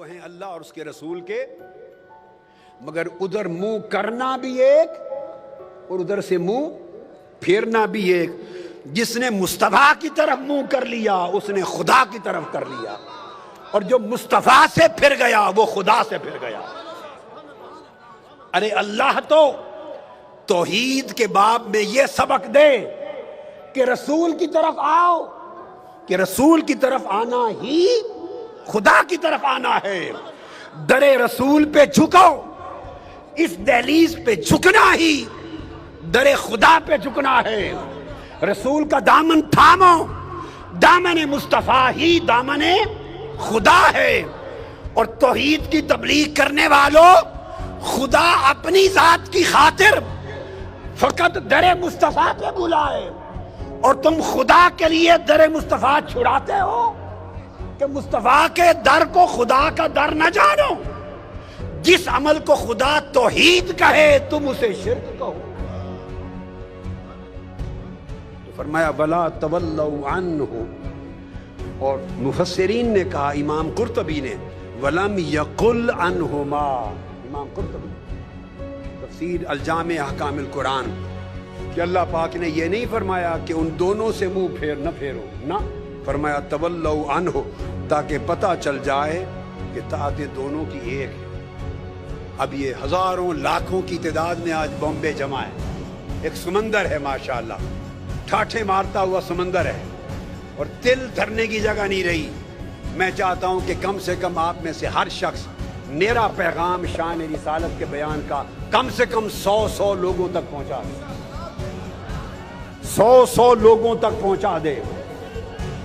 ہیں اللہ اور اس کے رسول کے، مگر ادھر منہ کرنا بھی ایک اور ادھر سے منہ پھیرنا بھی ایک۔ جس نے مصطفیٰ کی طرف منہ کر لیا اس نے خدا کی طرف کر لیا، اور جو مصطفیٰ سے پھر گیا وہ خدا سے پھر گیا۔ ارے اللہ تو توحید کے باب میں یہ سبق دے کہ رسول کی طرف آؤ، کہ رسول کی طرف آنا ہی خدا کی طرف آنا ہے۔ در رسول پہ جھکو، اس دہلیز پہ جھکنا ہی در خدا پہ جھکنا ہے۔ رسول کا دامن تھامو، دامن مصطفیٰ ہی دامن خدا ہے۔ اور توحید کی تبلیغ کرنے والوں، خدا اپنی ذات کی خاطر فقط در مصطفیٰ پہ بلائے، اور تم خدا کے لیے در مصطفیٰ چھڑاتے ہو کہ مصطفیٰ کے در کو خدا کا در نہ جانو۔ جس عمل کو خدا توحید کہے تم اسے شرک کہو۔ تو فرمایا وَلَا تَوَلَّوْا عَنْهُ، اور مفسرین نے کہا، امام قرطبی نے وَلَمْ يَقُلْ عَنْهُمَا، امام قرطبی تفسیر الجامع احکام القرآن، کہ اللہ پاک نے یہ نہیں فرمایا کہ ان دونوں سے منہ نہ پھیرو، نہ فرمایا تولوا عنہ، تاکہ پتہ چل جائے کہ طاعت دونوں کی ایک ہے۔ اب یہ ہزاروں لاکھوں کی تعداد میں آج بامبے جمع ہے، ایک سمندر ہے ماشاءاللہ، ٹھاٹھے مارتا ہوا سمندر ہے، اور تل دھرنے کی جگہ نہیں رہی۔ میں چاہتا ہوں کہ کم سے کم آپ میں سے ہر شخص میرا پیغام شان رسالت کے بیان کا کم سے کم 100 لوگوں تک پہنچا دے، 100 لوگوں تک پہنچا دے،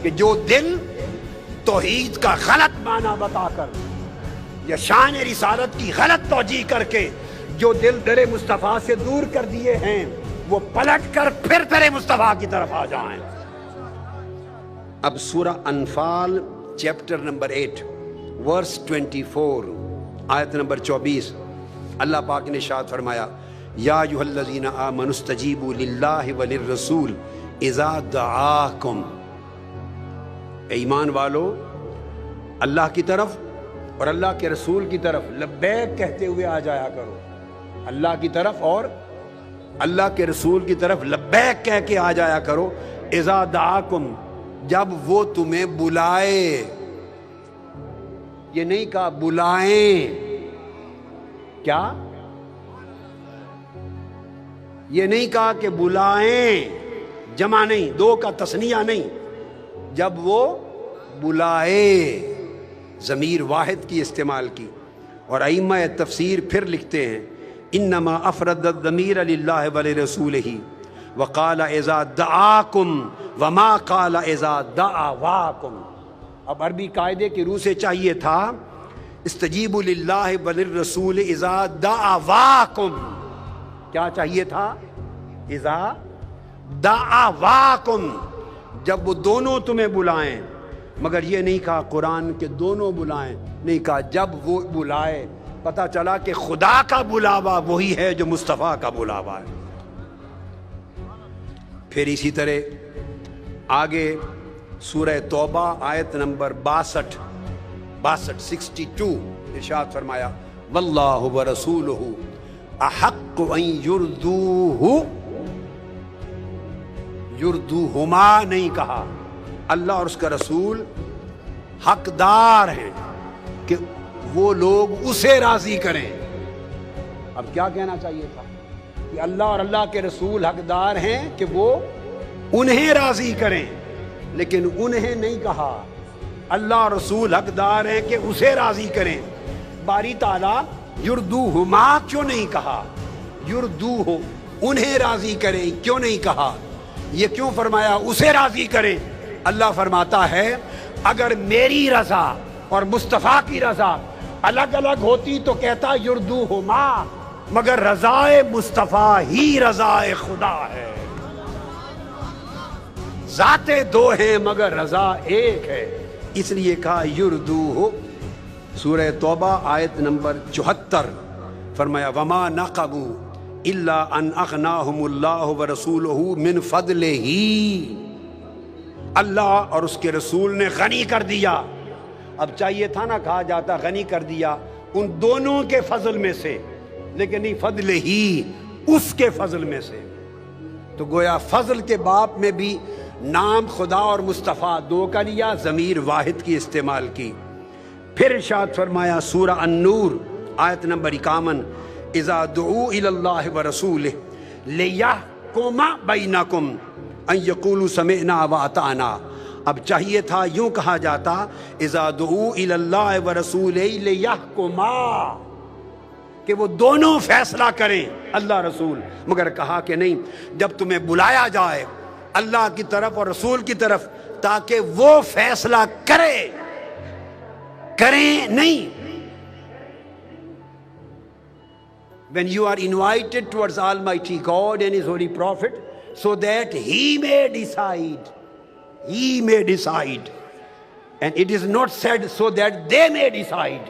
کہ جو دل توحید کا غلط معنی بتا کر یا شان رسالت کی غلط توجیہ کر کے جو دل در مصطفیٰ سے دور کر دیے ہیں، وہ پلٹ کر پھر در مصطفیٰ کی طرف آ جائیں۔ اب سورہ انفال چیپٹر نمبر 8 ورس 24 آیت نمبر 24، اللہ پاک نے ارشاد فرمایا یا ایھا الذین آمنوا استجیبوا للہ وللرسول اذا دعاکم، اے ایمان والو اللہ کی طرف اور اللہ کے رسول کی طرف لبیک کہتے ہوئے آ جایا کرو۔ اللہ کی طرف اور اللہ کے رسول کی طرف لبیک کہہ کے آ جایا کرو، اذا دعاکم، جب وہ تمہیں بلائے۔ یہ نہیں کہا بلائیں، کیا؟ یہ نہیں کہا کہ بلائیں، جمع نہیں، دو کا تثنیہ نہیں، جب وہ بلائے، ضمیر واحد کی استعمال کی۔ اور ائمہ تفسیر پھر لکھتے ہیں انما افرد الضمیر للہ ولرسولہ وقال اذا دعاکم وما قال اذا دعواکم۔ اب عربی قاعدے کی روح سے چاہیے تھا استجیبوا للہ وللرسول اذا دعواکم، کیا چاہیے تھا؟ اذا دعواکم، جب وہ دونوں تمہیں بلائیں، مگر یہ نہیں کہا قرآن کے دونوں بلائیں، نہیں کہا جب وہ بلائے۔ پتہ چلا کہ خدا کا بلاوا وہی ہے جو مصطفیٰ کا بلاوا ہے۔ پھر اسی طرح آگے سورہ توبہ آیت نمبر 62 ارشاد فرمایا واللہ ورسولہ احق ان یردوہ، یردوہما نہیں کہا، اللہ اور اس کا رسول حقدار ہیں کہ وہ لوگ اسے راضی کریں۔ اب کیا کہنا چاہیے تھا کہ اللہ اور اللہ کے رسول حقدار ہیں کہ وہ انہیں راضی کریں، لیکن انہیں نہیں کہا، اللہ اور رسول حقدار ہیں کہ اسے راضی کریں۔ باری تعالیٰ یردوہما کیوں نہیں کہا؟ یردوہ انہیں راضی کریں کیوں نہیں کہا؟ یہ کیوں فرمایا اسے راضی کریں؟ اللہ فرماتا ہے اگر میری رضا اور مصطفیٰ کی رضا الگ الگ ہوتی تو کہتا یردوہما، مگر رضا مصطفیٰ ہی رضا خدا ہے۔ ذاتیں دو ہیں مگر رضا ایک ہے، اس لیے کہا یردوہ۔ سورہ توبہ آیت نمبر 74 فرمایا وما نقموا الا ان اغناہم اللہ ورسولہ من فضلہ، اللہ اور اس کے رسول نے غنی کر دیا اب چاہیے تھا نا کہا جاتا غنی کر دیا ان دونوں کے فضل میں سے، لیکن نہیں، فضل ہی اس کے فضل میں سے۔ تو گویا فضل کے باب میں بھی نام خدا اور مصطفیٰ دو کا لیا، ضمیر واحد کی استعمال کی۔ پھر ارشاد فرمایا سورہ النور آیت نمبر 51، اذا دعوا الی اللہ ورسولہ لیحکم بینکم ان یقولوا سمعنا واطعنا۔ اب چاہیے تھا یوں کہا جاتا اذا دعوا الی اللہ ورسولہ لیحکما، کہ وہ دونوں فیصلہ کریں اللہ رسول، مگر کہا کہ نہیں، جب تمہیں بلایا جائے اللہ کی طرف اور رسول کی طرف تاکہ وہ فیصلہ کریں نہیں۔ When you are invited towards Almighty God and His Holy Prophet so that He may decide, and it is not said so that they may decide.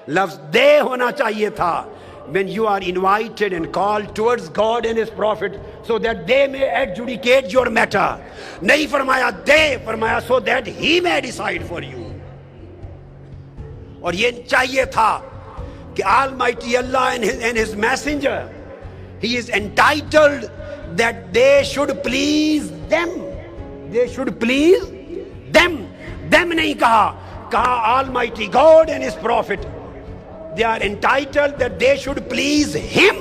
لفظ دے ہونا چاہیے تھا when you are invited and called towards God and His Prophet so that they may adjudicate your matter. نہیں فرمایا دے، فرمایا so that He may decide for you. اور یہ چاہیے تھا کہ Almighty Allah and His Messenger, He is entitled that they should please them. They should please them. Them نہیں کہا Almighty God and His Prophet. They are entitled that they should please Him.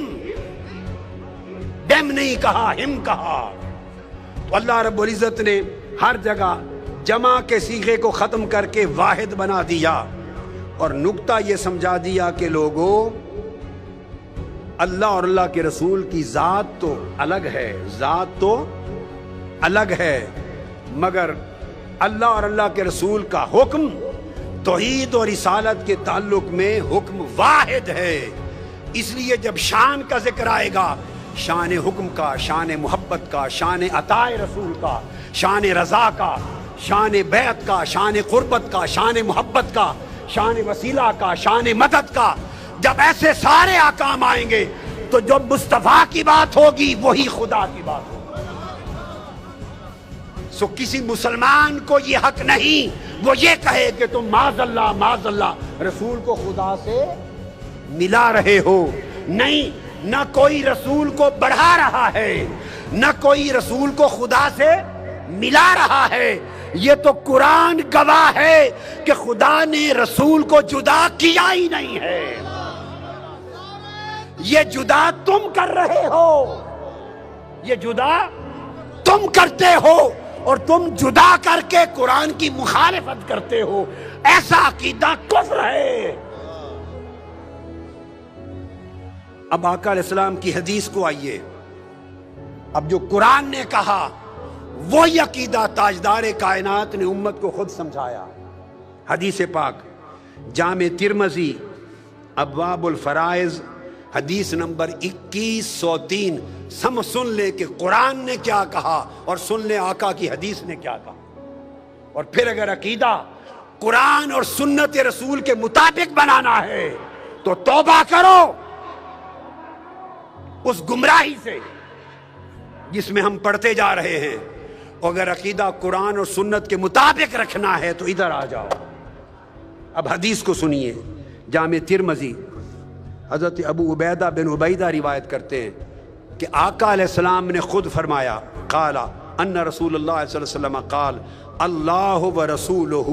Them نہیں کہا، Him کہا۔ تو اللہ رب العزت نے ہر جگہ جمع کے صیغے کو ختم کر کے واحد بنا دیا، اور نکتہ یہ سمجھا دیا کہ لوگوں، اللہ اور اللہ کے رسول کی ذات تو الگ ہے، ذات تو الگ ہے، مگر اللہ اور اللہ کے رسول کا حکم توحید اور رسالت کے تعلق میں حکم واحد ہے۔ اس لیے جب شان کا ذکر آئے گا، شان حکم کا، شان محبت کا، شان عطا رسول کا، شان رضا کا، شان بیعت کا، شان قربت کا، شان محبت کا، شان وسیلہ کا، شان مدد کا، جب ایسے سارے احکام آئیں گے تو جو مصطفیٰ کی بات ہوگی وہی خدا کی بات ہوگی۔ سو کسی مسلمان کو یہ حق نہیں وہ یہ کہے کہ تم معاذ اللہ رسول کو خدا سے ملا رہے ہو۔ نہیں، نہ کوئی رسول کو بڑھا رہا ہے، نہ کوئی رسول کو خدا سے ملا رہا ہے۔ یہ تو قرآن گواہ ہے کہ خدا نے رسول کو جدا کیا ہی نہیں ہے، یہ جدا تم کر رہے ہو، یہ جدا تم کرتے ہو، اور تم جدا کر کے قرآن کی مخالفت کرتے ہو۔ ایسا عقیدہ کفر ہے۔ اب آقا علیہ السلام کی حدیث کو آئیے، اب جو قرآن نے کہا وہی عقیدہ تاجدار کائنات نے امت کو خود سمجھایا۔ حدیث پاک جامع ترمذی ابواب الفرائض حدیث نمبر 2103، سن لے کہ قرآن نے کیا کہا اور سن لے آقا کی حدیث نے کیا کہا۔ اور پھر اگر عقیدہ قرآن اور سنت رسول کے مطابق بنانا ہے تو توبہ کرو اس گمراہی سے جس میں ہم پڑھتے جا رہے ہیں، اور اگر عقیدہ قرآن اور سنت کے مطابق رکھنا ہے تو ادھر آ جاؤ۔ اب حدیث کو سنیے، جامع ترمذی حضرت ابو عبیدہ بن عبیدہ روایت کرتے ہیں کہ آقا علیہ السلام نے خود فرمایا، قال ان رسول اللہ صلی اللہ علیہ وسلم قال اللہ ورسولہ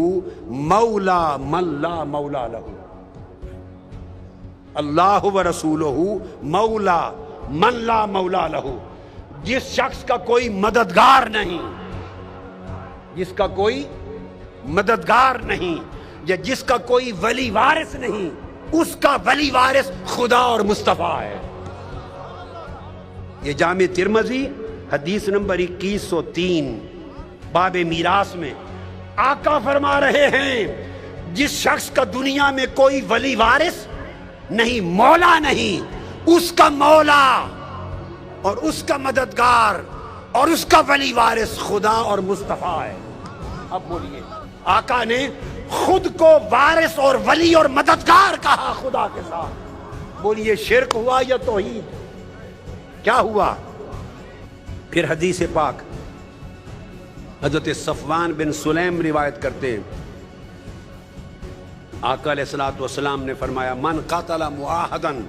مولا من لا مولا لہ، اللہ ورسولہ مولا من لا مولا لہ، جس شخص کا کوئی مددگار نہیں، جس کا کوئی مددگار نہیں، یا جس کا کوئی ولی وارث نہیں، اس کا ولی وارث خدا اور مصطفیٰ ہے۔ یہ جامع ترمذی حدیث نمبر 2103 باب میراث میں آقا فرما رہے ہیں جس شخص کا دنیا میں کوئی ولی وارث نہیں، مولا نہیں، اس کا مولا اور اس کا مددگار اور اس کا ولی وارث خدا اور مصطفیٰ ہے۔ اب بولیے، آقا نے خود کو وارث اور ولی اور مددگار کہا خدا کے ساتھ، بولیے شرک ہوا یا توحید؟ کیا ہوا؟ پھر حدیث پاک حضرت صفوان بن سلیم روایت کرتے ہیں آقا علیہ الصلوۃ والسلام نے فرمایا من قاتل معاہدن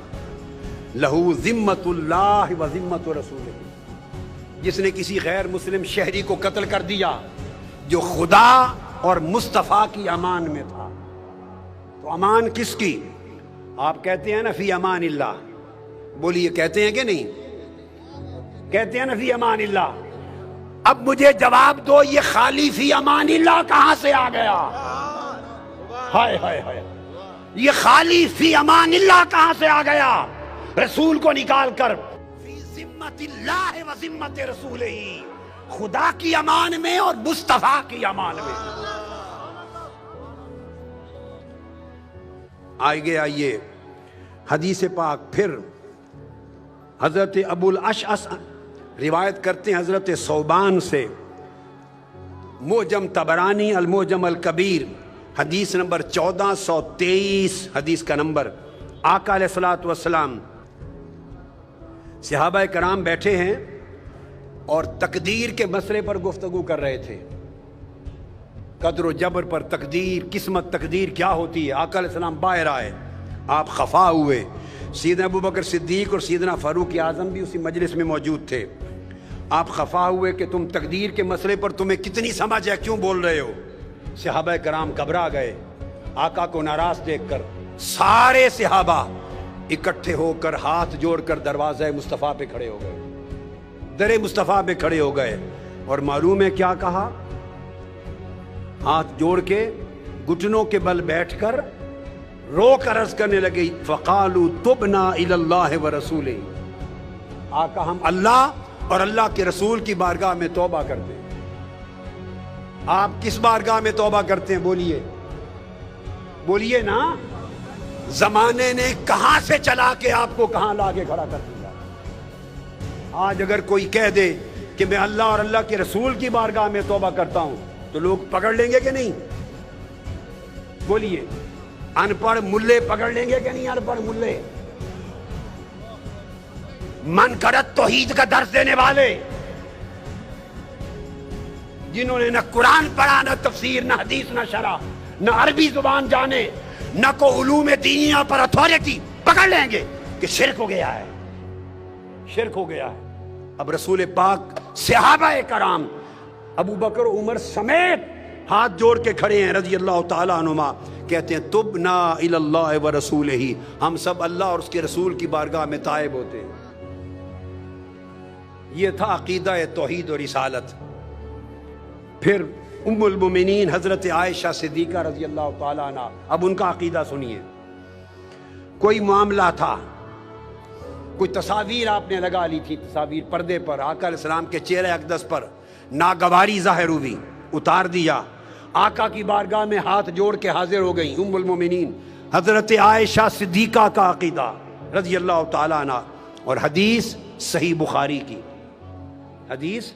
لہو ذمۃ اللہ و ذمۃ رسولہ، جس نے کسی غیر مسلم شہری کو قتل کر دیا جو خدا اور مصطفیٰ کی امان میں تھا، تو امان کس کی؟ آپ کہتے ہیں نا فی امان اللہ، بولیے کہتے ہیں کہ نہیں؟ کہتے ہیں نا فی امان اللہ۔ اب مجھے جواب دو، یہ خالی فی امان اللہ کہاں سے آ گیا؟ ہائے ہائے ہائے، یہ خالی فی امان اللہ کہاں سے آ گیا؟ رسول کو نکال کر فی ذمت اللہ و ذمت رسولہ، خدا کی امان میں اور مصطفیٰ کی امان میں۔ آئیے حدیث پاک پھر حضرت ابو الاشعث روایت کرتے ہیں حضرت ثوبان سے، معجم طبرانی المعجم الکبیر حدیث نمبر 1423 حدیث کا نمبر۔ آقا علیہ الصلوۃ والسلام صحابہ کرام بیٹھے ہیں اور تقدیر کے مسئلے پر گفتگو کر رہے تھے، قدر و جبر پر، تقدیر، قسمت، تقدیر کیا ہوتی ہے۔ آقا علیہ السلام باہر آئے، آپ خفا ہوئے، سیدنا ابو بکر صدیق اور سیدنا فاروق اعظم بھی اسی مجلس میں موجود تھے۔ آپ خفا ہوئے کہ تم تقدیر کے مسئلے پر تمہیں کتنی سمجھ ہے، کیوں بول رہے ہو؟ صحابہ کرام گھبرا گئے آقا کو ناراض دیکھ کر۔ سارے صحابہ اکٹھے ہو کر ہاتھ جوڑ کر دروازہ مصطفیٰ پہ کھڑے ہو گئے، در مصطفیٰ پہ کھڑے ہو گئے، اور معلوم ہے کیا کہا؟ ہاتھ جوڑ کے گھٹنوں کے بل بیٹھ کر رو کر عرض کرنے لگے فقالوا تبنا الی اللہ ورسولہ، آقا ہم اللہ اور اللہ کے رسول کی بارگاہ میں توبہ کرتے ہیں۔ آپ کس بارگاہ میں توبہ کرتے ہیں؟ بولیے نا۔ زمانے نے کہاں سے چلا کے آپ کو کہاں لا کے کھڑا کر دیا۔ آج اگر کوئی کہہ دے کہ میں اللہ اور اللہ کے رسول کی بارگاہ میں توبہ کرتا ہوں تو لوگ پکڑ لیں گے کہ نہیں؟ بولیے، ان پڑھ ملے پکڑ لیں گے کہ نہیں؟ ان پڑھ ملے، من کرت توحید کا درس دینے والے، جنہوں نے نہ قرآن پڑھا، نہ تفسیر، نہ حدیث، نہ شرح، نہ عربی زبان جانے، نہ کو علوم دینیہ پر اتھارٹی، پکڑ لیں گے کہ شرک ہو گیا ہے، شرک ہو گیا ہے۔ اب رسول پاک صحابہ کرام ابو بکر عمر سمیت ہاتھ جوڑ کے کھڑے ہیں رضی اللہ تعالیٰ عنہما، کہتے ہیں تبنا الی اللہ ورسولہ، ہم سب اللہ اور اس کے رسول کی بارگاہ میں تائب ہوتے ہیں۔ یہ تھا عقیدہ توحید و رسالت۔ پھر ام المومنین حضرت عائشہ صدیقہ رضی اللہ تعالیٰ عنہ، اب ان کا عقیدہ سنیے۔ کوئی معاملہ تھا، کوئی تصاویر آپ نے لگا لی تھی، تصاویر پردے پر، آقا علیہ السلام کے چہرے اقدس پر ناگواری ظاہر ہوئی، اتار دیا، آقا کی بارگاہ میں ہاتھ جوڑ کے حاضر ہو گئی ام المومنین حضرت عائشہ صدیقہ کا عقیدہ رضی اللہ تعالیٰ عنہ، اور حدیث صحیح بخاری کی، حدیث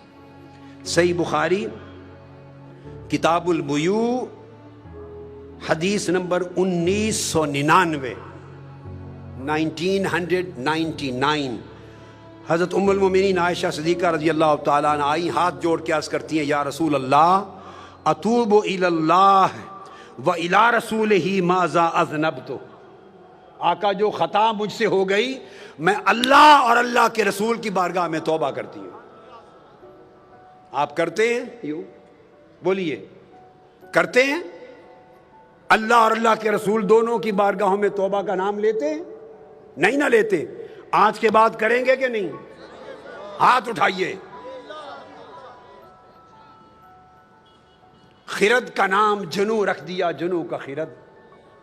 صحیح بخاری کتاب البیوع حدیث نمبر 1999 1999۔ حضرت ام المومنین عائشہ صدیقہ رضی اللہ تعالیٰ عنہ آئی، ہاتھ جوڑ کے عرض کرتی ہیں یا رسول اللہ اتوب الی اللہ و الی رسولہ ماذا اذنبت، آقا جو خطا مجھ سے ہو گئی میں اللہ اور اللہ کے رسول کی بارگاہ میں توبہ کرتی ہوں۔ آپ کرتے ہیں؟ یوں بولیے، کرتے ہیں؟ اللہ اور اللہ کے رسول دونوں کی بارگاہوں میں توبہ کا نام لیتے ہیں؟ نہیں نہ لیتے۔ آج کے بعد کریں گے کہ نہیں؟ ہاتھ اٹھائیے۔ خرد کا نام جنو رکھ دیا، جنو کا خرد،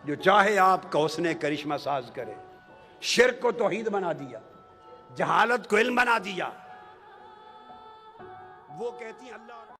جو چاہے آپ کا حسن کرشمہ ساز کرے۔ شرک کو توحید بنا دیا، جہالت کو علم بنا دیا۔ وہ کہتی ہیں اللہ